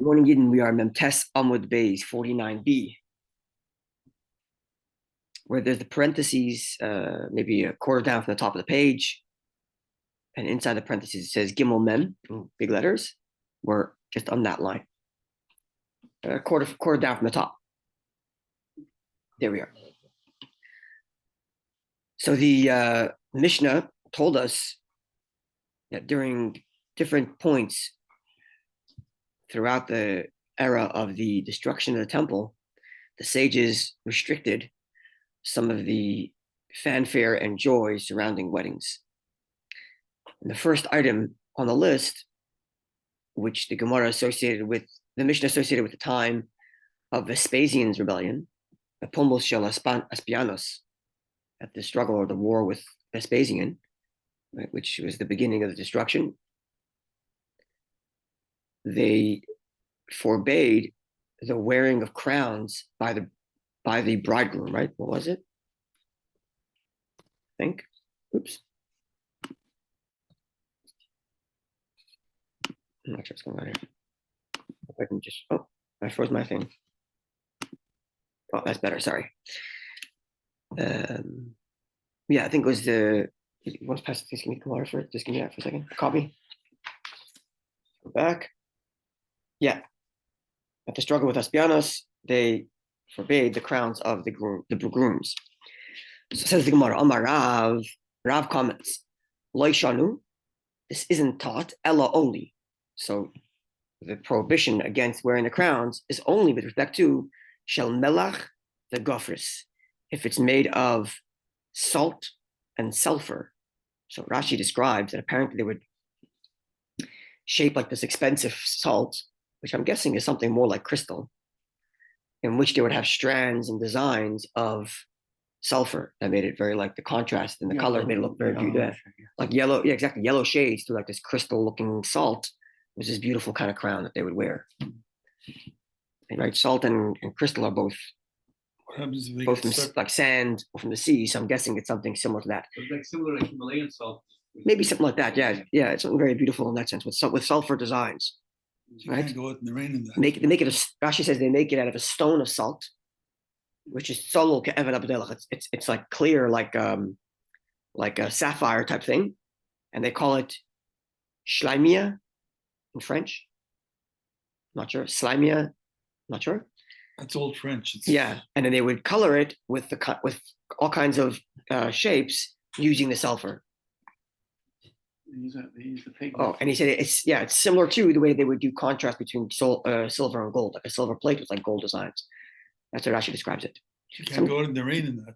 Good morning, Eden. We are Memtes Amud Beis 49b, where there's the parentheses, maybe a quarter down from the top of the page, and inside the parentheses it says Gimel Mem in big letters. We're just on that line, quarter down from the top. There we are. So the Mishnah told us that during different points throughout the era of the destruction of the temple, the sages restricted some of the fanfare and joy surrounding weddings. And the first item on the list, which the Gemara associated with, the Mishnah associated with the time of Vespasian's rebellion, the Pulmus shel Aspianos, at the struggle or the war with Vespasian, right, which was the beginning of the destruction. They forbade the wearing of crowns by the bridegroom, right? What was it? I think. Oops. I'm not sure what's going on here. If I can just, I froze my thing. Oh, that's better, sorry. Yeah, I think it was the, once past, just give me the water for it. Just give me that for a second. Copy. Go back. Yeah. At the struggle with Aspianos, they forbade the crowns of the grooms. So says the Gemara, Amar Rav comments, Loishanu, this isn't taught, Ella only. So the prohibition against wearing the crowns is only with respect to Shel Melach the Gofris, if it's made of salt and sulfur. So Rashi describes that apparently they would shape like this expensive salt, which I'm guessing is something more like crystal, in which they would have strands and designs of sulfur that made it very like the contrast and the color made it look very beautiful. Like yellow, yeah, exactly. Yellow shades to like this crystal looking salt was this beautiful kind of crown that they would wear. And, right, salt and crystal are both from like sand or from the sea. So I'm guessing it's something similar to that. It's like similar to Himalayan salt. Maybe something like that. Yeah, yeah. It's something very beautiful in that sense with sulfur designs. You can't go out in the rain in that. They make it. Rashi says they make it out of a stone of salt, which is solol ke'evan abdelach. It's like clear, like a sapphire type thing, and they call it shleimia in French. Not sure. Slimia, not sure. That's old French. Yeah, and then they would color it with all kinds of shapes using the sulfur. They use the pigment. Oh, and he said it's similar to the way they would do contrast between silver and gold, like a silver plate with like gold designs. That's what Rashi describes it. You can't go out in the rain in that.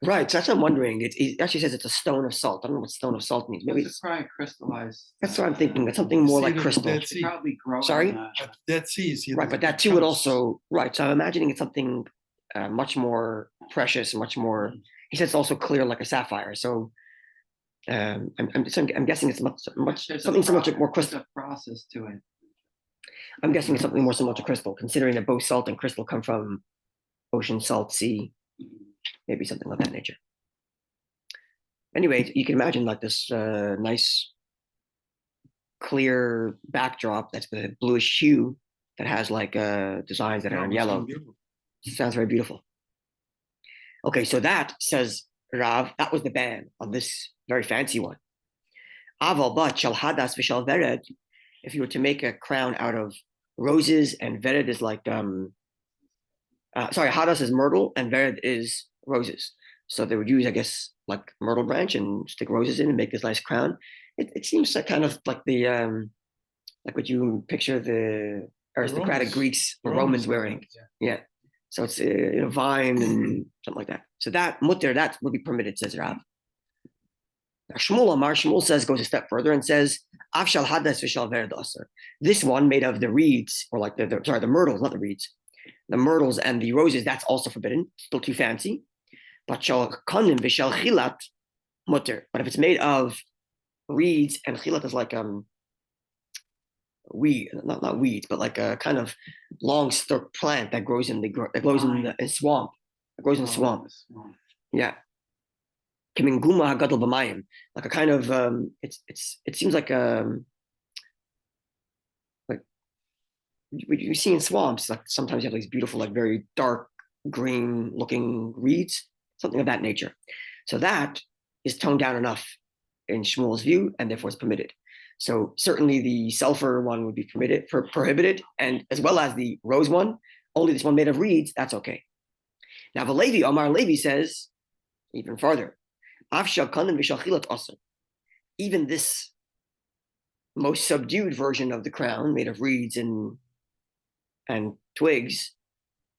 Right, so that's what I'm wondering. It actually says it's a stone of salt. I don't know what stone of salt means. Maybe it's probably crystallized. That's what I'm thinking. It's something more like crystal. Probably growing. Sorry? Dead Sea. Right, but that too would also, right. So I'm imagining it's something much more precious, much more, he says it's also clear like a sapphire. So I'm guessing it's something similar to more crystal. There's a process to it. I'm guessing it's something more similar to crystal, considering that both salt and crystal come from ocean, salt, sea, maybe something of that nature. Anyway, you can imagine like this nice, clear backdrop that's the bluish hue that has like designs that are in yellow. Sounds very beautiful. Okay, so that says Rav, that was the ban on this very fancy one. Aval but shal hadas v'shal vered, if you were to make a crown out of roses, and vered is like hadas is myrtle and vered is roses. So they would use, I guess, like myrtle branch and stick roses in and make this nice crown. It seems like kind of like the like what you picture the aristocratic Greeks or Romans wearing. Yeah. So it's vine and something like that. So that mutter, that would be permitted, says Rav. Now Shmuel says, goes a step further and says, Avshal hadas v'shal vered aser. This one made of the reeds, or like the myrtles, not the reeds. The myrtles and the roses, that's also forbidden. Still too fancy. But shal kanim v'shal chilat mutter. But if it's made of reeds, and chilat is like weed, not weeds, but like a kind of long stalk plant that grows in swamp. It grows in swamp. Yeah. Kiminguma hagadol b'mayim, like a kind of it seems like you see in swamps, like sometimes you have these beautiful, like very dark green looking reeds, something of that nature. So that is toned down enough in Shmuel's view, and therefore it's permitted. So certainly the sulfur one would be prohibited, and as well as the rose one, only this one made of reeds, that's okay. Now the Levi, Omar Levi says even farther, even this most subdued version of the crown made of reeds and twigs,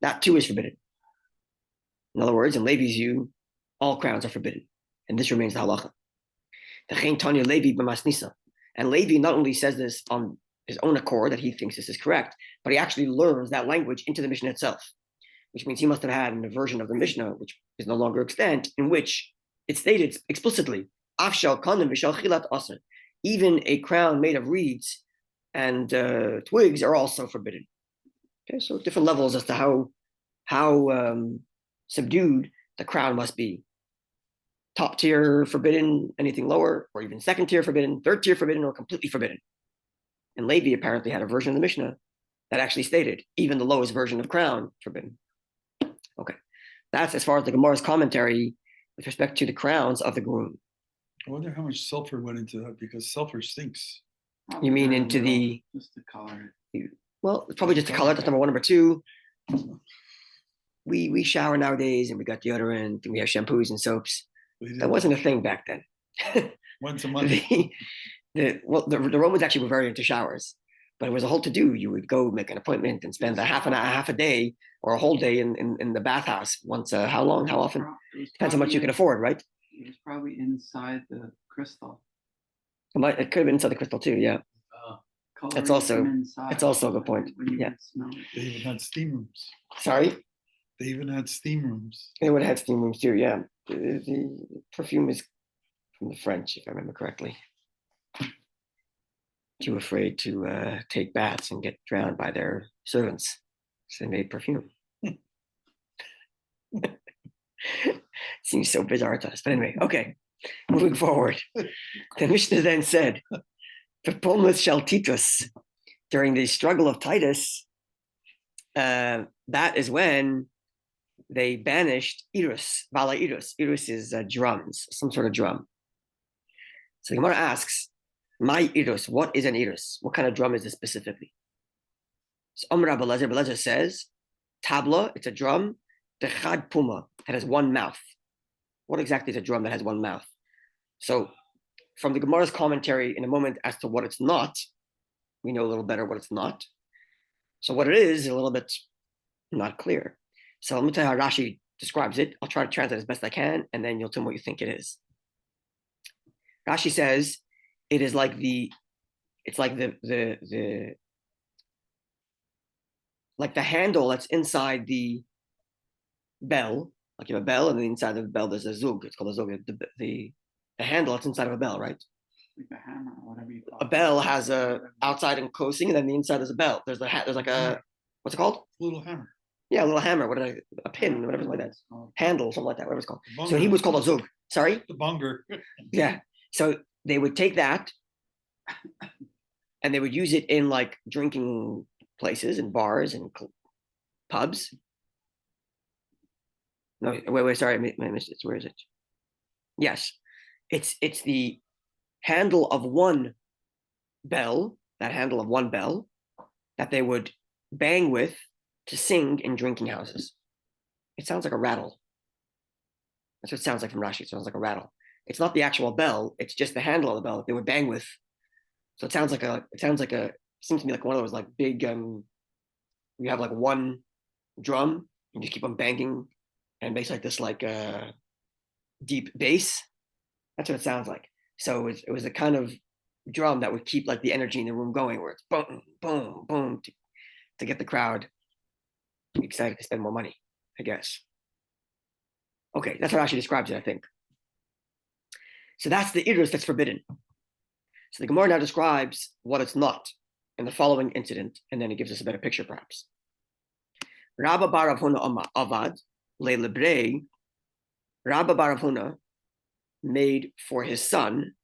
that too is forbidden. In other words, in Levi's view, all crowns are forbidden, and this remains the halacha. And Levi not only says this on his own accord that he thinks this is correct, but he actually learns that language into the Mishnah itself, which means he must have had a version of the Mishnah, which is no longer extant, in which it stated explicitly, even a crown made of reeds and twigs are also forbidden. Okay, so different levels as to how subdued the crown must be. Top tier forbidden, anything lower, or even second tier forbidden, third tier forbidden, or completely forbidden. And Levi apparently had a version of the Mishnah that actually stated even the lowest version of crown forbidden. Okay, that's as far as the Gemara's commentary with respect to the crowns of the groom. I wonder how much sulfur went into that, because sulfur stinks. You mean into the just to color well, it's probably just the color. That's number one. Number two, we shower nowadays, and we got deodorant, and we have shampoos and soaps. That wasn't a thing back then. Once a month. The Romans actually were very into showers, but it was a whole to do. You would go make an appointment and spend half a day or a whole day in the bathhouse once. How long? How often? Depends how much you can afford, right? It was probably inside the crystal. It could have been inside the crystal too. Yeah, it's also a good point. Yeah, They even had steam rooms. Sorry, They even had steam rooms. they would have had steam rooms too. Yeah, the perfume is from the French, if I remember correctly. Too afraid to take baths and get drowned by their servants, so they made perfume. Seems so bizarre to us, but anyway, okay. Moving forward, the Mishnah then said, "Perpolmus shall Titus." During the struggle of Titus, that is when they banished Irus, Vala Irus. Irus is drums, some sort of drum. So the Gemara asks, "My Irus, what is an Irus? What kind of drum is this specifically?" So Rabbi Lezer says, "Tabla, it's a drum. Dechad Puma, that has one mouth." What exactly is a drum that has one mouth? So from the Gemara's commentary in a moment as to what it's not, we know a little better what it's not. So what it is a little bit not clear. So let me tell you how Rashi describes it. I'll try to translate as best I can, and then you'll tell me what you think it is. Rashi says it is like the handle that's inside the bell. Like you have a bell, and then inside of the bell there's a zug. It's called a zug. The handle that's inside of a bell, right? Like a hammer, whatever you call it. A bell has a outside enclosing, and then the inside is a bell. There's like a what's it called? Little hammer. Yeah, a little hammer. A pin, whatever like that. Handle, something like that. Whatever it's called. Bunger. So he was called a zug. Sorry. The bunger. Yeah. So they would take that, and they would use it in like drinking places and bars and pubs. No, wait, sorry, I missed it. Where is it? Yes, it's the handle of one bell, that handle of one bell, that they would bang with to sing in drinking houses. It sounds like a rattle. That's what it sounds like from Rashi. It sounds like a rattle. It's not the actual bell. It's just the handle of the bell that they would bang with. So it seems to me like one of those like big, you have like one drum and you keep on banging and makes like this like deep bass. That's what it sounds like. So it was a kind of drum that would keep like the energy in the room going, where it's boom, boom, boom, to get the crowd excited to spend more money, I guess. Okay, that's how Rashi describes it, I think. So that's the Idrus that's forbidden. So the Gemara now describes what it's not in the following incident, and then it gives us a better picture, perhaps. Rabba bar Rav Huna avad le'lebrei. Rabba bar Rav Huna made for his son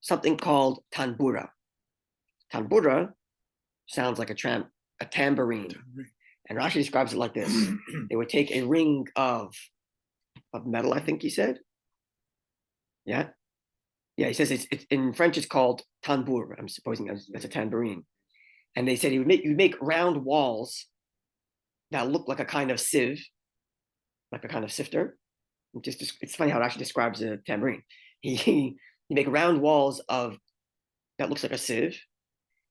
something called tanbura. Tanbura sounds like a a tambourine. And Rashi describes it like this. They would take a ring of metal, I think he said. Yeah. Yeah, he says it's in French it's called tambour. I'm supposing it's a tambourine. And they said you make round walls that look like a kind of sieve, like a kind of sifter. It's funny how it actually describes a tambourine. You make round walls that looks like a sieve,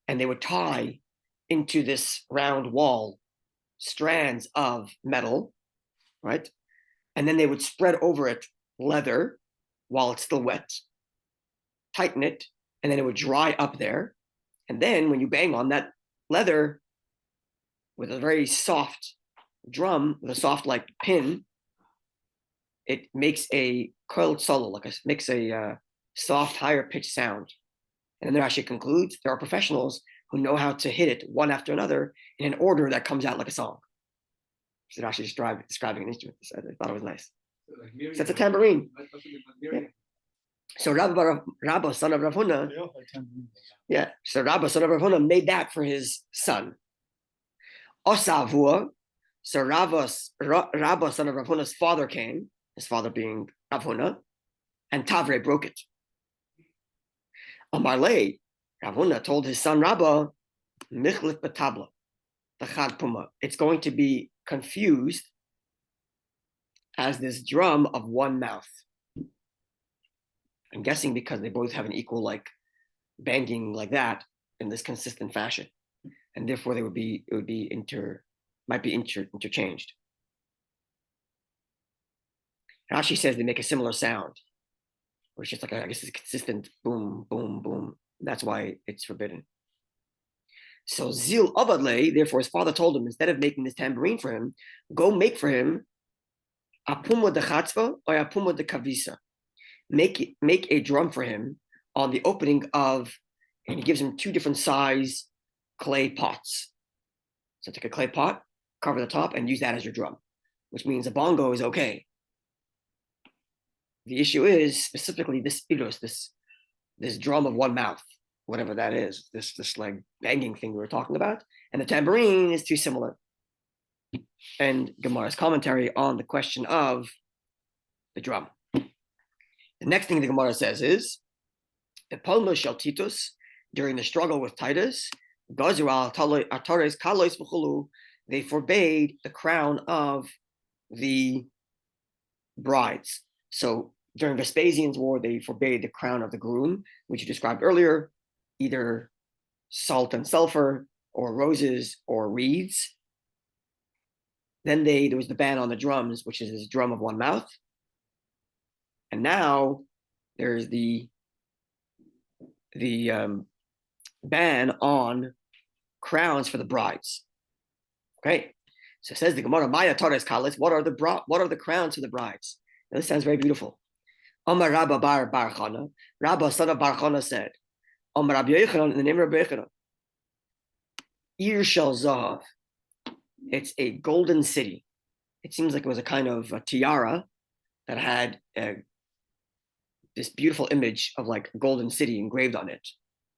and they would tie into this round wall strands of metal, right? And then they would spread over it leather while it's still wet, tighten it, and then it would dry up there. And then when you bang on that leather with a very soft drum, with a soft like pin, it makes a coiled solo, makes a soft, higher pitched sound. And then Rashi concludes there are professionals who know how to hit it one after another in an order that comes out like a song. So Rashi describing an instrument. So I thought it was nice. So it's a tambourine. Yeah. So Rabbi, son of Rav Huna, yeah. So Rabbi, son of Rav Huna, made that for his son. Osavua. So Rabbi, son of Rav Huna's father came. His father being Rav Huna, and Tavre broke it. Amarle, Rav Huna told his son Rabba, Michlif Batabla, the Chad Puma. It's going to be confused as this drum of one mouth. I'm guessing because they both have an equal like banging like that in this consistent fashion, and therefore might be interchanged. Rashi says they make a similar sound, which is like I guess it's a consistent boom, boom, boom. That's why it's forbidden. So Zil Abadle, therefore his father told him, instead of making this tambourine for him, go make for him apuma de chatzva or apuma de kavisa. Make a drum for him on the opening of, and he gives him two different size clay pots. So take a clay pot, cover the top, and use that as your drum, which means a bongo is okay. The issue is specifically this ilos, this drum of one mouth, whatever that is, this like banging thing we were talking about, and the tambourine is too similar. And Gemara's commentary on the question of the drum. The next thing the Gemara says is the Palma Shel Titus, during the struggle with Titus, they forbade the crown of the brides. So during Vespasian's war, they forbade the crown of the groom, which you described earlier, either salt and sulfur, or roses, or reeds. Then there was the ban on the drums, which is this drum of one mouth. And now there's the ban on crowns for the brides. Okay, so it says the Gemara, Maya Torres Kalis, what are the crowns for the brides? Now, this sounds very beautiful. Amar Rabba bar Chana, Rabba son of Bar Chana said, Amar Rabbi Yochanan, in the name of Rabbi Yochanan, Ir Shel Zahav, it's a golden city. It seems like it was a kind of a tiara that had this beautiful image of like a golden city engraved on it,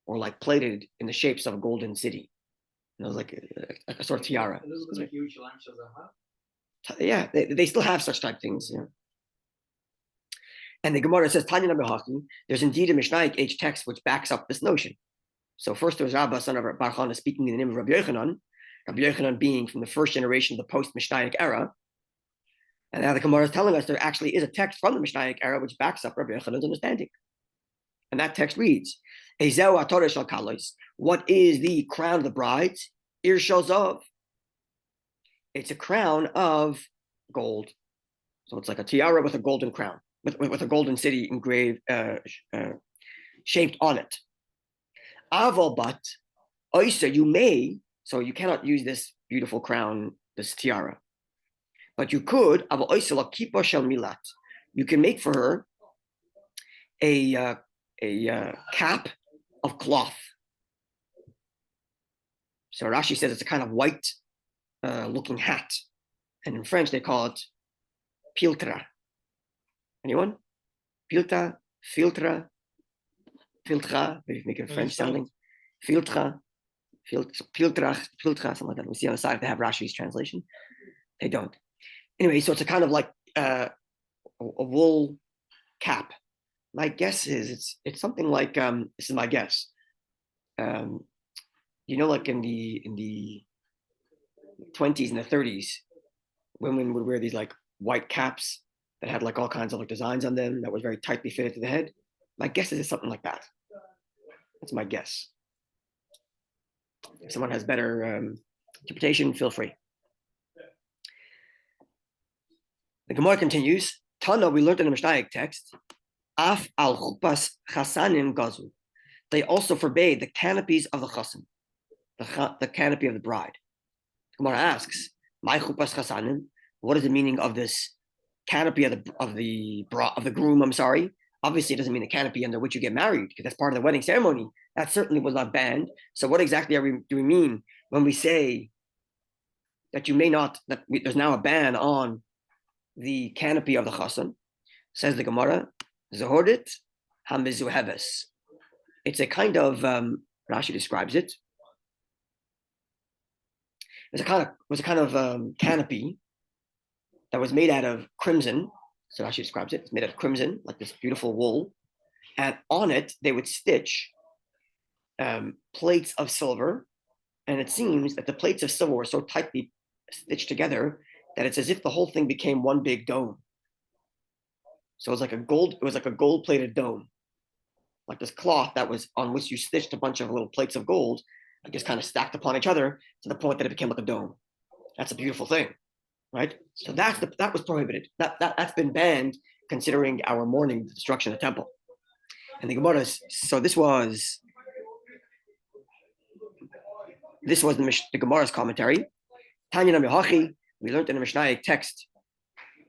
or like plated in the shapes of a golden city. And it was like a sort of tiara. Yeah, they still have such type things. Yeah. And the Gemara says, Tanya Nabehaki, there's indeed a Mishnaic age text which backs up this notion. So first there's Rabba, son of Bar Chana, speaking in the name of Rabbi Yochanan being from the first generation of the post-Mishnaic era. And now the Gemara is telling us there actually is a text from the Mishnaic era which backs up Rabbi Yochanan's understanding. And that text reads, what is the crown of the brides? Ir Shel Zahav. It's a crown of gold. So it's like a tiara with a golden crown, with a golden city engraved, shaped on it. Aval but, Oysa, you may, so you cannot use this beautiful crown, this tiara. But you could, Aval Oysa la kippah shel milat. You can make for her a cap of cloth. So Rashi says it's a kind of white looking hat. And in French, they call it piltra. Anyone? Piltra, filtra, maybe make it French sounding. Filtra, something like that. We see on the side if they have Rashi's translation. They don't. Anyway, so it's a kind of like a wool cap. My guess is it's something like this is my guess. Like in the 20s and the 30s, women would wear these like white caps that had like all kinds of like designs on them that was very tightly fitted to the head. My guess is it's something like that. That's my guess. If someone has better interpretation, feel free. The Gemara continues. Tana, we learned in the Mishnah text, Af al chupas chasanim gazu. They also forbade the canopies of the chasan, the canopy of the bride. The Gemara asks, "My chupas chasanim. What is the meaning of this canopy of the groom?" I'm sorry. Obviously, it doesn't mean the canopy under which you get married, because that's part of the wedding ceremony. That certainly was not banned. So, what exactly do we mean when we say that you may not? There's now a ban on the canopy of the chasan? Says the Gemara, "Zahordit hamizuheves." It's a kind of Rashi describes it. It was a kind of canopy that was made out of crimson. So Rashi describes it. It's made out of crimson, like this beautiful wool, and on it they would stitch plates of silver. And it seems that the plates of silver were so tightly stitched together that it's as if the whole thing became one big dome. So it was like a gold-plated dome, like this cloth that was on which you stitched a bunch of little plates of gold, like just kind of stacked upon each other to the point that it became like a dome. That's a beautiful thing, right? So that was prohibited. That's been banned considering our mourning the destruction of the temple. And the Gemara, so this was the Gemara's commentary. Tanya Namihachi, we learned in the Mishnah text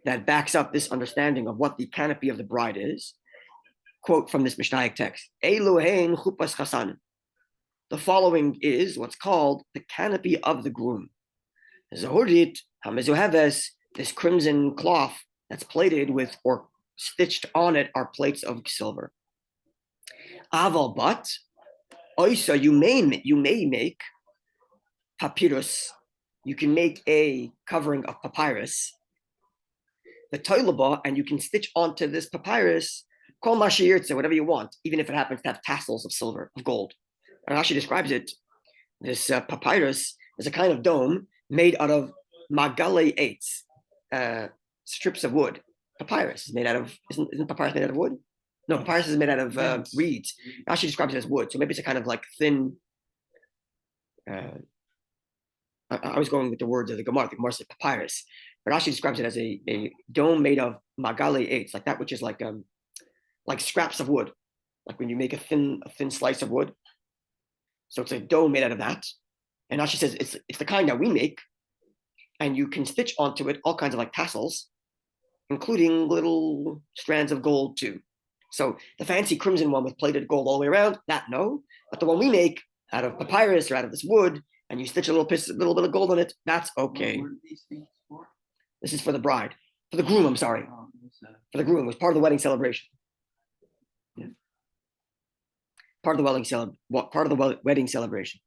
that backs up this understanding of what the canopy of the bride is. Quote from this Mishnah text: Eluhein chupas chasanim. The following is what's called the canopy of the groom. Zahurit hamizuheves, this crimson cloth that's plated with or stitched on it are plates of silver. Aval but oisa, you may make papyrus. You can make a covering of papyrus. The toilaba, and you can stitch onto this papyrus kol mashiyirtze, whatever you want, even if it happens to have tassels of silver, of gold. And Rashi describes it. This papyrus is a kind of dome made out of magale eights, strips of wood. Papyrus is made out of, isn't papyrus made out of wood? No, papyrus is made out of reeds. Rashi describes it as wood, so maybe it's a kind of like thin. I was going with the words of the Gemara. The Gemara said papyrus, but Rashi describes it as a dome made of magale eights, like that which is like scraps of wood, like when you make a thin slice of wood. So it's a dome made out of that. And Rashi says it's the kind that we make, and you can stitch onto it all kinds of like tassels, including little strands of gold too. So the fancy crimson one with plated gold all the way around, that no. But the one we make out of papyrus or out of this wood, and you stitch a little bit of gold on it, that's okay. What are these things for? This is for the bride. For the groom, I'm sorry. For the groom. It was part of the wedding celebration. Yeah. Part of the wedding celebration.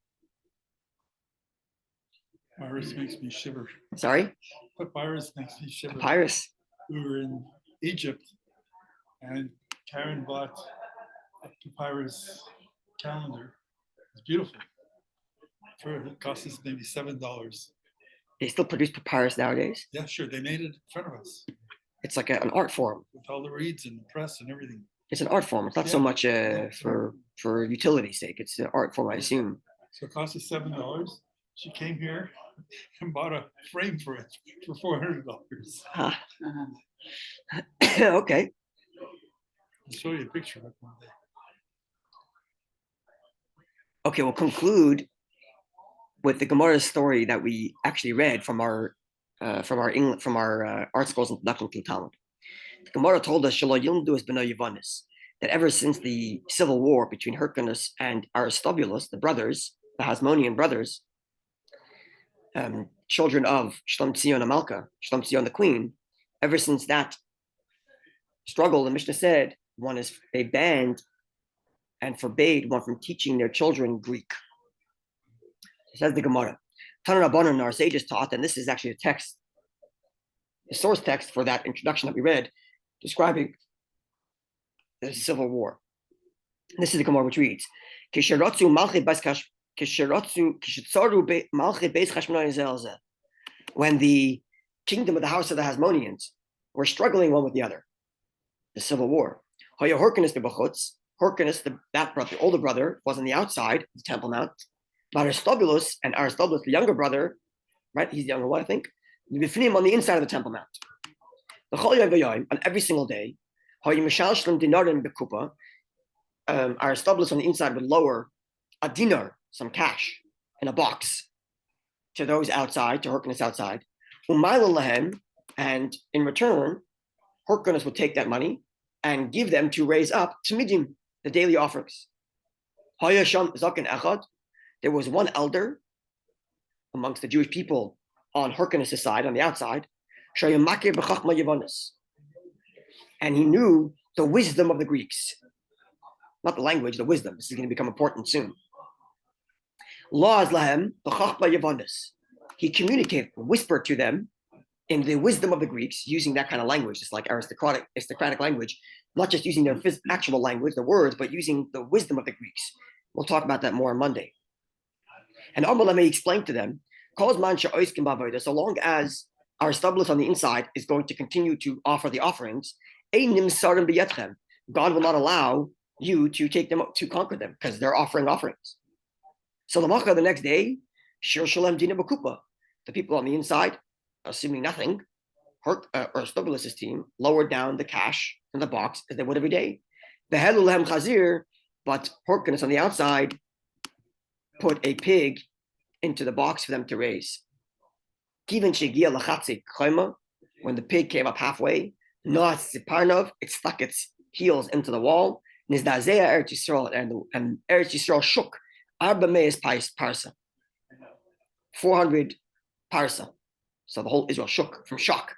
Papyrus makes me shiver. Sorry? Papyrus makes me shiver. Papyrus. We were in Egypt, and Karen bought a papyrus calendar. It's beautiful. It cost us maybe $7. They still produce papyrus nowadays. Yeah, sure. They made it in front of us It's like an art form. with all the reeds and the press and everything. It's an art form. It's not so much for utility's sake. It's an art form, I assume. So it cost us $7. She came here and bought a frame for it for $400. Huh. Uh-huh. Okay. I'll show you a picture of it one day. Okay, we'll conclude with the Gemara's story that we actually read from our art school's introduction to Talmud. The Gemara told us that ever since the civil war between Hyrcanus and Aristobulus, the brothers, the Hasmonean brothers, children of Shlom Tzion Amalka, Shlom Tzion the queen, ever since that struggle, the Mishnah said they banned and forbade one from teaching their children Greek. Says the Gemara. Tana Rabbanan, our sages taught, and this is actually a text, the source text for that introduction that we read, describing the civil war. This is the Gemara which reads, when the kingdom of the house of the Hasmoneans were struggling one with the other, the civil war. Hyrcanus, that brother, the older brother, was on the outside of the Temple Mount. Aristobulus, the younger brother, right? He's the younger one, I think. On the inside of the Temple Mount. On every single day, Aristobulus on the inside would lower a dinar, some cash, in a box to those outside, to Hyrcanus outside. And in return, Hyrcanus would take that money and give them to raise up Tmidim, the daily offerings. There was one elder amongst the Jewish people on Hyrcanus' side, on the outside, and he knew the wisdom of the Greeks. Not the language, the wisdom. This is going to become important soon. He communicated, whispered to them in the wisdom of the Greeks, using that kind of language, just like aristocratic language, not just using their actual language, the words, but using the wisdom of the Greeks. We'll talk about that more on Monday. And Amalame explained to them, so long as Aristobulus on the inside is going to continue to offer the offerings, God will not allow you to take them, to conquer them, because they're offering offerings. So the next day, the people on the inside, assuming nothing, Aristobulus' team lowered down the cash in the box as they would every day. But Hyrcanus on the outside put a pig into the box for them to raise. When the pig came up halfway, it stuck its heels into the wall, and Eretz Yisrael shook 400 parsa. So the whole Israel shook from shock.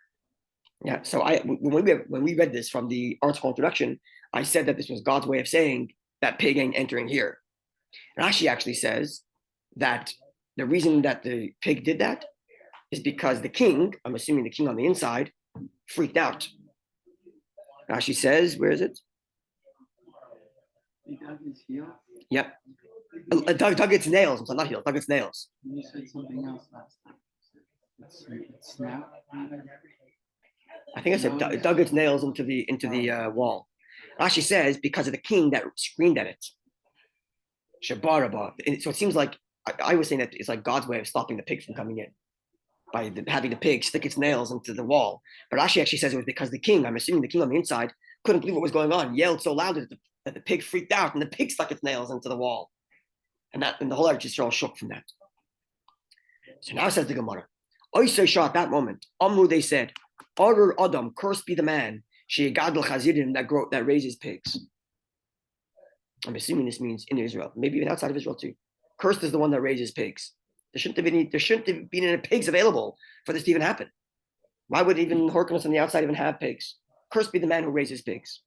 Yeah. So when we read this from the article introduction, I said that this was God's way of saying that pig ain't entering here. Rashi actually says that the reason that the pig did that is because the king, I'm assuming the king on the inside, freaked out. Rashi says, where is it? He dug his heel. Yep. Dug its nails. I'm sorry, not heels. Dug its nails. You said something else last time. It's snout. I think I said dug its nails into the wall. Rashi says because of the king that screamed at it. Shabaraba. So it seems like I was saying that it's like God's way of stopping the pig from coming in by having the pig stick its nails into the wall. But Rashi actually says it was because the king, I'm assuming the king on the inside, couldn't believe what was going on, yelled so loud that the pig freaked out, and the pig stuck its nails into the wall. And the whole Eretz Yisrael shook from that. So now says the Gemara, Oisei Shah, at that moment, Amru, they said, Arur Adam, cursed be the man, Sheyegadol Chazidim, that raises pigs. I'm assuming this means in Israel, maybe even outside of Israel too. Cursed is the one that raises pigs. There shouldn't have been any pigs available for this to even happen. Why would even Hyrcanus on the outside even have pigs? Cursed be the man who raises pigs.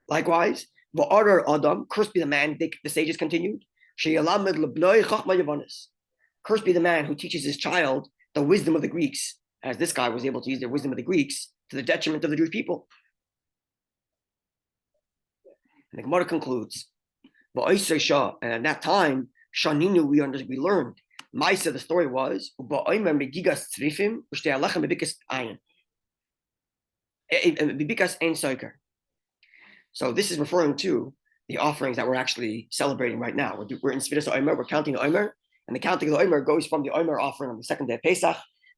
Likewise, Va'arar Adam, cursed be the man, the sages continued, cursed be the man who teaches his child the wisdom of the Greeks, as this guy was able to use the wisdom of the Greeks to the detriment of the Jewish people. And the Gemara concludes, and at that time, Shaninu, we learned. Maisa, the story was, so this is referring to the offerings that we're actually celebrating right now. We're in Sfiras Omer, we're counting the Omer, and the counting of the Omer goes from the Omer offering on the second day of Pesach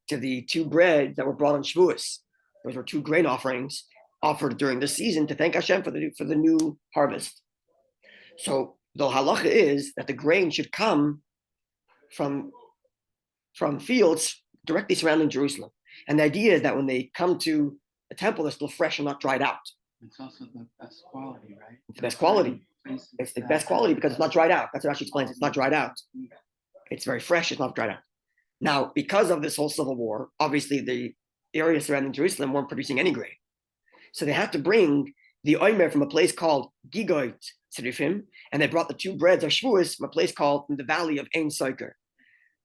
to the two breads that were brought on Shavuos. Those were two grain offerings offered during the season to thank Hashem for the new harvest. So the halacha is that the grain should come from fields directly surrounding Jerusalem. And the idea is that when they come to the temple, they're still fresh and not dried out. It's also the best quality, right? It's the best quality. It's the best quality because it's not dried out. That's what Rashi explains. It's not dried out. It's very fresh. It's not dried out. Now, because of this whole civil war, obviously the area surrounding Jerusalem weren't producing any grain. So they had to bring the omer from a place called Gigoit Tzrifim, and they brought the two breads of Shavuos from a place called in the valley of Ein Soiker.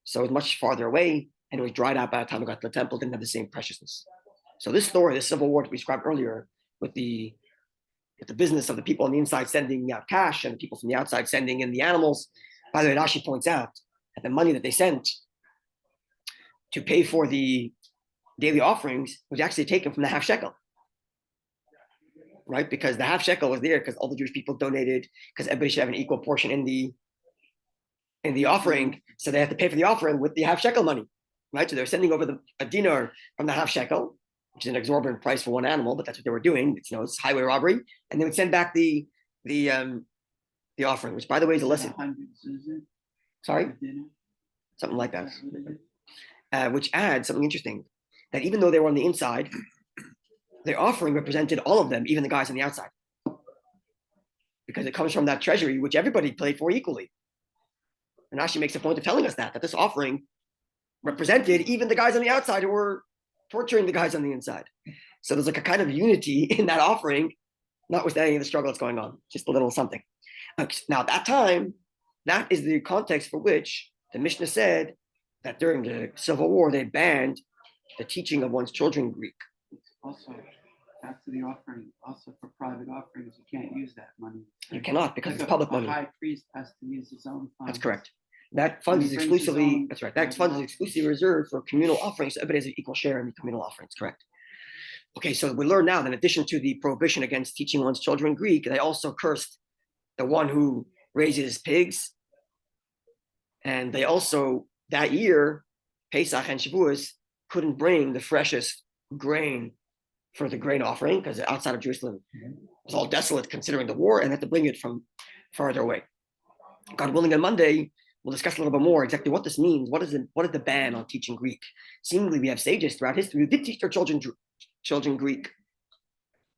So it was much farther away, and it was dried out by the time it got to the temple, didn't have the same preciousness. So this story, the civil war that we described earlier, with the business of the people on the inside sending out cash and the people from the outside sending in the animals. By the way, Rashi points out that the money that they sent to pay for the daily offerings was actually taken from the half shekel, right? Because the half shekel was there because all the Jewish people donated, because everybody should have an equal portion in the offering. So they have to pay for the offering with the half shekel money, right? So they're sending over a dinar from the half shekel, which is an exorbitant price for one animal, but that's what they were doing. It's highway robbery, and they would send back the offering, which, by the way, is a lesson. Sorry, something like that, which adds something interesting, that even though they were on the inside, their offering represented all of them, even the guys on the outside, because it comes from that treasury which everybody paid for equally. And Rashi makes a point of telling us that this offering represented even the guys on the outside who were torturing the guys on the inside. So there's like a kind of unity in that offering, notwithstanding the struggle that's going on, just a little something. Now, at that time, that is the context for which the Mishnah said that during the Civil War, they banned the teaching of one's children Greek. Also, after the offering, also for private offerings, you can't use that money. You cannot, because Like it's public money. The high priest has to use his own funds. That's correct. That fund is exclusively, that's right, that fund is exclusively reserved for communal offerings. So everybody has an equal share in the communal offerings, correct. Okay, so we learn now that in addition to the prohibition against teaching one's children Greek, they also cursed the one who raises pigs. And they also, that year, Pesach and Shavuos couldn't bring the freshest grain for the grain offering because outside of Jerusalem it was all desolate considering the war, and had to bring it from farther away. God willing, on Monday, we'll discuss a little bit more exactly what this means. What is the ban on teaching Greek? Seemingly, we have sages throughout history who did teach their children Greek.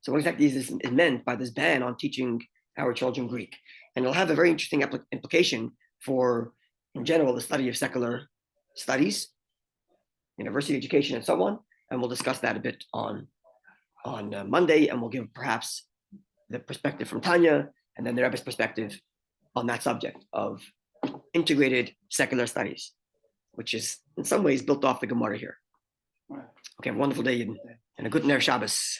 So what exactly is meant by this ban on teaching our children Greek? And it'll have a very interesting implication for, in general, the study of secular studies, university education, and so on. And we'll discuss that a bit on Monday, and we'll give perhaps the perspective from Tanya, and then the Rebbe's perspective on that subject of integrated secular studies, which is in some ways built off the Gemara here. Okay, have a wonderful day and a good Ner Shabbos.